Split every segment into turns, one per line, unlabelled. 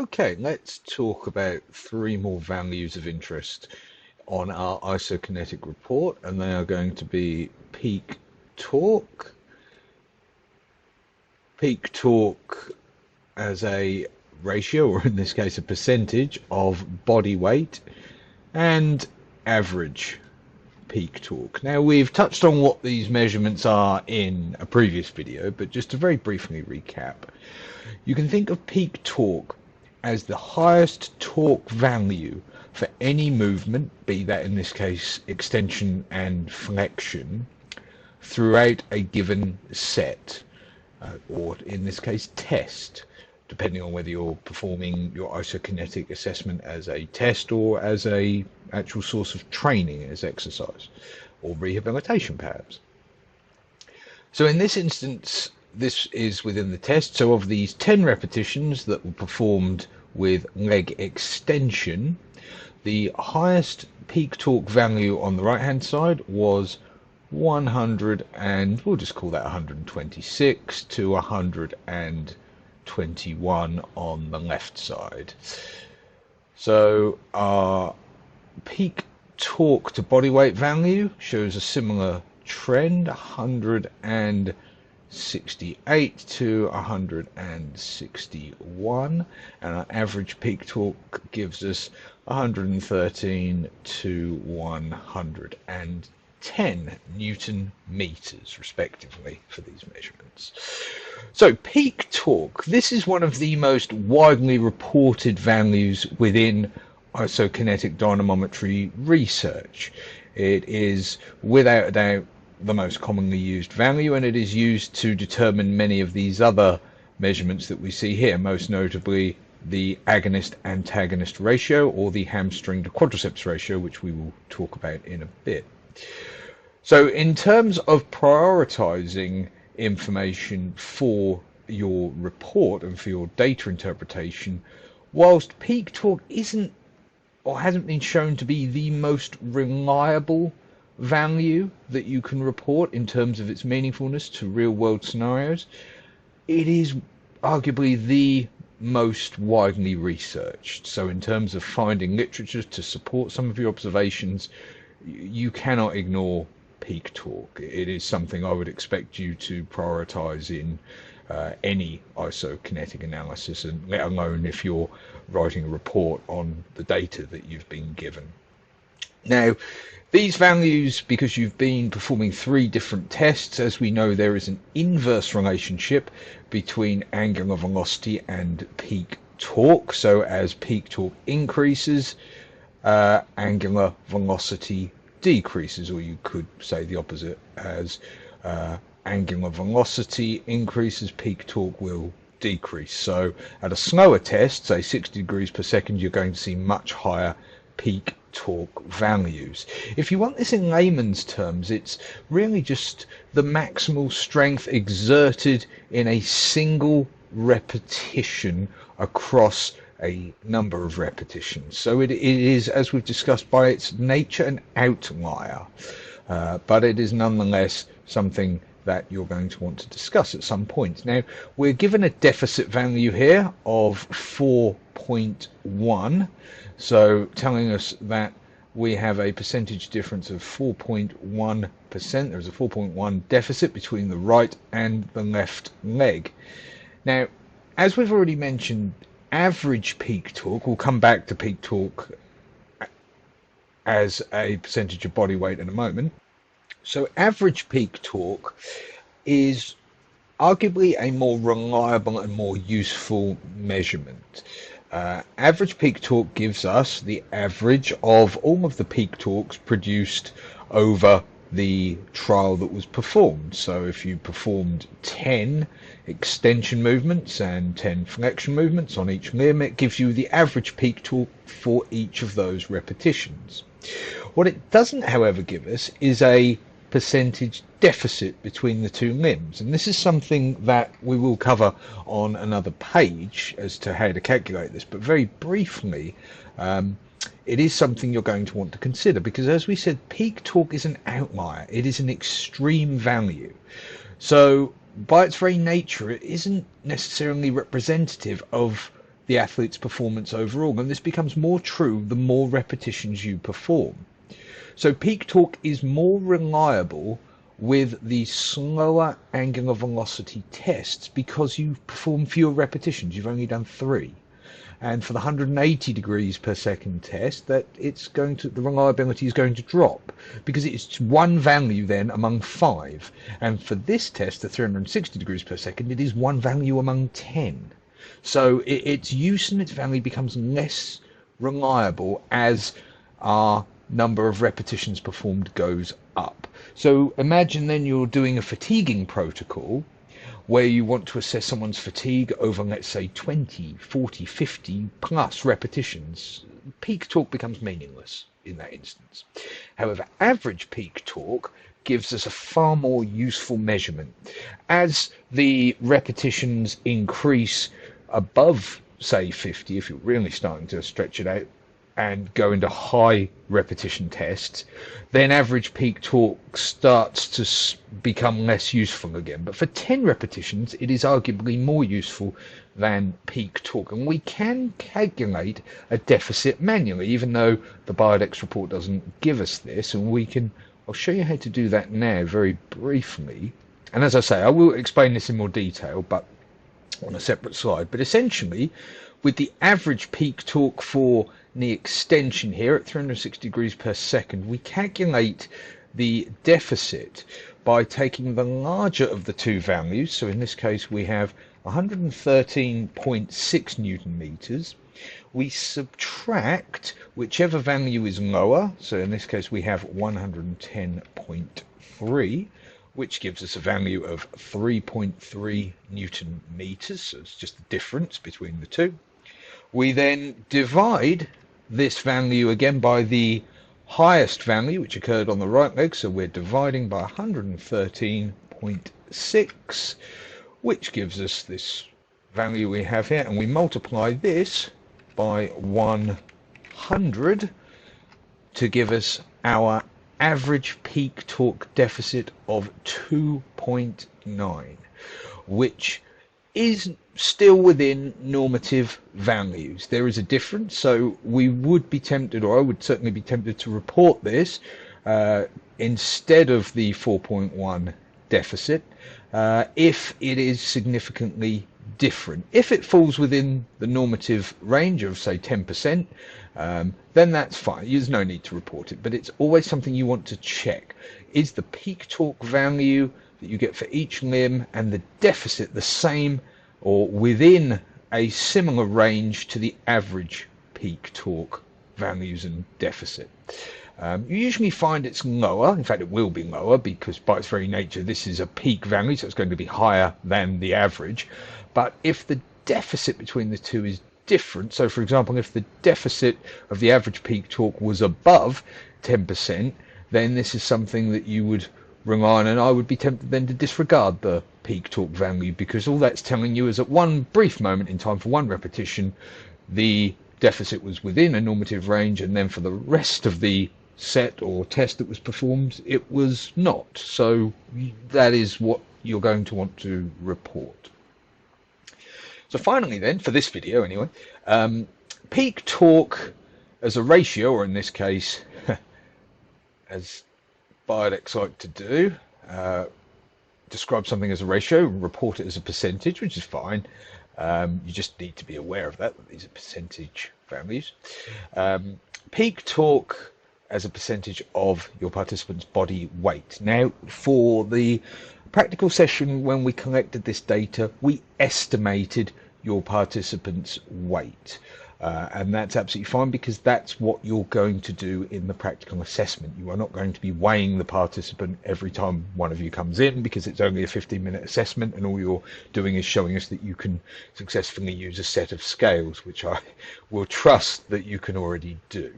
Okay, let's talk about three more values of interest on our isokinetic report, and they are going to be peak torque as a ratio, or in this case a percentage of body weight, and average peak torque. Now, we've touched on what these measurements are in a previous video, but just to very briefly recap, you can think of peak torque as the highest torque value for any movement, be that in this case extension and flexion, throughout a given set, or in this case test, depending on whether you're performing your isokinetic assessment as a test or as a actual source of training as exercise or rehabilitation perhaps. So in this instance, this is within the test. So of these 10 repetitions that were performed with leg extension, the highest peak torque value on the right hand side was 100, and we'll just call that 126 to 121 on the left side. So our peak torque to body weight value shows a similar trend, 168 to 161, and our average peak torque gives us 113 to 110 Newton meters respectively for these measurements. So peak torque, this is one of the most widely reported values within isokinetic dynamometry research. It is without a doubt the most commonly used value, and it is used to determine many of these other measurements that we see here, most notably the agonist-antagonist ratio, or the hamstring to quadriceps ratio, which we will talk about in a bit. So in terms of prioritizing information for your report and for your data interpretation, whilst peak torque isn't or hasn't been shown to be the most reliable value that you can report in terms of its meaningfulness to real world scenarios, it is arguably the most widely researched. So in terms of finding literature to support some of your observations, you cannot ignore peak torque. It is something I would expect you to prioritize in any isokinetic analysis, and let alone if you're writing a report on the data that you've been given. Now, these values, because you've been performing three different tests, as we know there is an inverse relationship between angular velocity and peak torque. So as peak torque increases, angular velocity decreases, or you could say the opposite, as angular velocity increases, peak torque will decrease. So at a slower test, say 60 degrees per second, you're going to see much higher peak torque values. If you want this in layman's terms, it's really just the maximal strength exerted in a single repetition across a number of repetitions. So it is, as we've discussed, by its nature an outlier, but it is nonetheless something that you're going to want to discuss at some point. Now, we're given a deficit value here of 4.1, so telling us that we have a percentage difference of 4.1%. There's a 4.1 deficit between the right and the left leg. Now, as we've already mentioned, average peak torque, we'll come back to peak torque as a percentage of body weight in a moment. So average peak torque is arguably a more reliable and more useful measurement. Average peak torque gives us the average of all of the peak torques produced over the trial that was performed. So if you performed 10 extension movements and 10 flexion movements on each limb, it gives you the average peak torque for each of those repetitions. What it doesn't, however, give us is a percentage deficit between the two limbs, and this is something that we will cover on another page as to how to calculate this, but very briefly, it is something you're going to want to consider, because as we said, peak torque is an outlier. It is an extreme value, so by its very nature it isn't necessarily representative of the athlete's performance overall, and this becomes more true the more repetitions you perform. So peak torque is more reliable with the slower angular velocity tests because you've performed fewer repetitions. You've only done 3. And for the 180 degrees per second test, the reliability is going to drop because it's one value then among 5. And for this test, the 360 degrees per second, it is one value among 10. So its use and its value becomes less reliable as our number of repetitions performed goes up. So imagine then you're doing a fatiguing protocol where you want to assess someone's fatigue over, let's say, 20, 40, 50 plus repetitions. Peak torque becomes meaningless in that instance. However, average peak torque gives us a far more useful measurement. As the repetitions increase above, say, 50, if you're really starting to stretch it out and go into high repetition tests, then average peak torque starts to become less useful again. But for 10 repetitions, it is arguably more useful than peak torque. And we can calculate a deficit manually, even though the Biodex report doesn't give us this. And I'll show you how to do that now very briefly. And as I say, I will explain this in more detail, but on a separate slide. But essentially, with the average peak torque for the extension here at 360 degrees per second, we calculate the deficit by taking the larger of the two values. So in this case we have 113.6 Newton meters. We subtract whichever value is lower. So in this case we have 110.3, which gives us a value of 3.3 Newton meters. So it's just the difference between the two. We then divide this value again by the highest value, which occurred on the right leg. So we're dividing by 113.6, which gives us this value we have here. And we multiply this by 100 to give us our average peak torque deficit of 2.9, which is still within normative values. There is a difference, so we would be tempted, or I would certainly be tempted, to report this instead of the 4.1 deficit if it is significantly different. If it falls within the normative range of, say, 10%, then that's fine. There's no need to report it, but it's always something you want to check. Is the peak torque value that you get for each limb and the deficit the same or within a similar range to the average peak torque values and deficit? You usually find it's lower. In fact, it will be lower because by its very nature this is a peak value, so it's going to be higher than the average. But if the deficit between the two is different, so for example if the deficit of the average peak torque was above 10%, then this is something that you would rely on, and I would be tempted then to disregard the peak torque value, because all that's telling you is at one brief moment in time for one repetition the deficit was within a normative range, and then for the rest of the set or test that was performed it was not. So that is what you're going to want to report. So finally then, for this video anyway, peak torque as a ratio, or in this case as Biodex like to do, describe something as a ratio, report it as a percentage, which is fine. You just need to be aware of that these are percentage values. Peak torque as a percentage of your participant's body weight. Now, for the practical session when we collected this data, we estimated your participant's weight. And that's absolutely fine because that's what you're going to do in the practical assessment. You are not going to be weighing the participant every time one of you comes in, because it's only a 15-minute assessment and all you're doing is showing us that you can successfully use a set of scales, which I will trust that you can already do.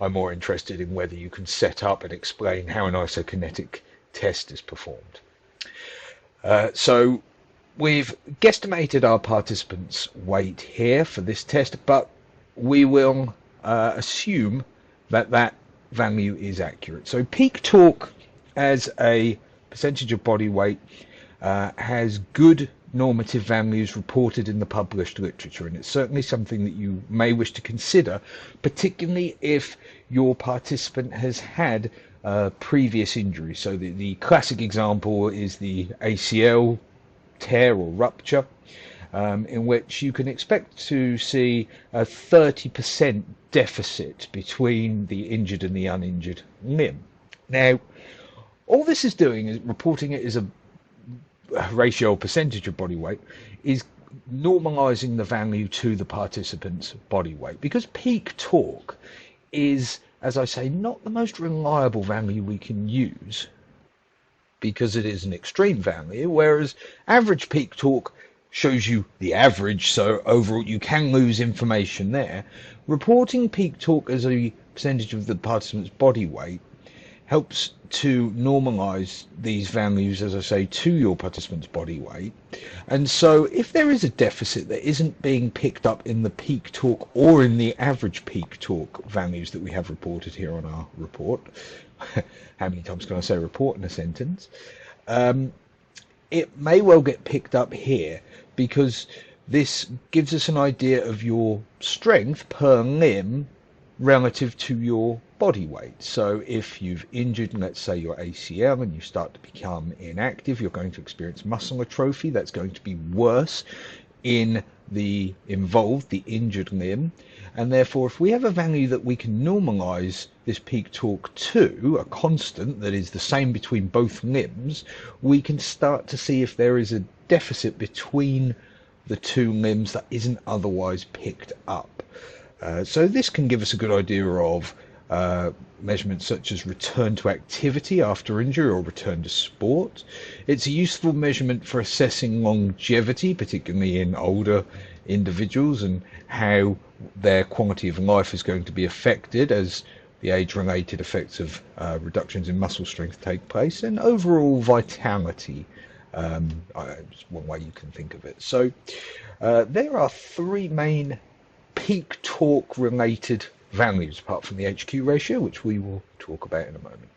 I'm more interested in whether you can set up and explain how an isokinetic test is performed. So we've guesstimated our participants' weight here for this test, but we will assume that that value is accurate. So peak torque as a percentage of body weight has good normative values reported in the published literature, and it's certainly something that you may wish to consider, particularly if your participant has had previous injury. So the classic example is the ACL tear or rupture, in which you can expect to see a 30% deficit between the injured and the uninjured limb. Now, all this is doing is reporting it as a ratio or percentage of body weight, is normalizing the value to the participant's body weight, because peak torque is, as I say, not the most reliable value we can use because it is an extreme value, whereas average peak torque shows you the average, so overall you can lose information there. Reporting peak torque as a percentage of the participant's body weight helps to normalize these values, as I say, to your participant's body weight. And so if there is a deficit that isn't being picked up in the peak torque or in the average peak torque values that we have reported here on our report, how many times can I say report in a sentence? It may well get picked up here because this gives us an idea of your strength per limb relative to your body weight. So if you've injured, let's say, your ACL and you start to become inactive, you're going to experience muscle atrophy. That's going to be worse in the injured limb. And therefore, if we have a value that we can normalize this peak torque to, a constant that is the same between both limbs, we can start to see if there is a deficit between the two limbs that isn't otherwise picked up. So this can give us a good idea of measurements such as return to activity after injury or return to sport. It's a useful measurement for assessing longevity, particularly in older individuals, and how their quality of life is going to be affected as the age-related effects of reductions in muscle strength take place, and overall vitality. It's one way you can think of it. So there are three main peak torque related values apart from the HQ ratio, which we will talk about in a moment.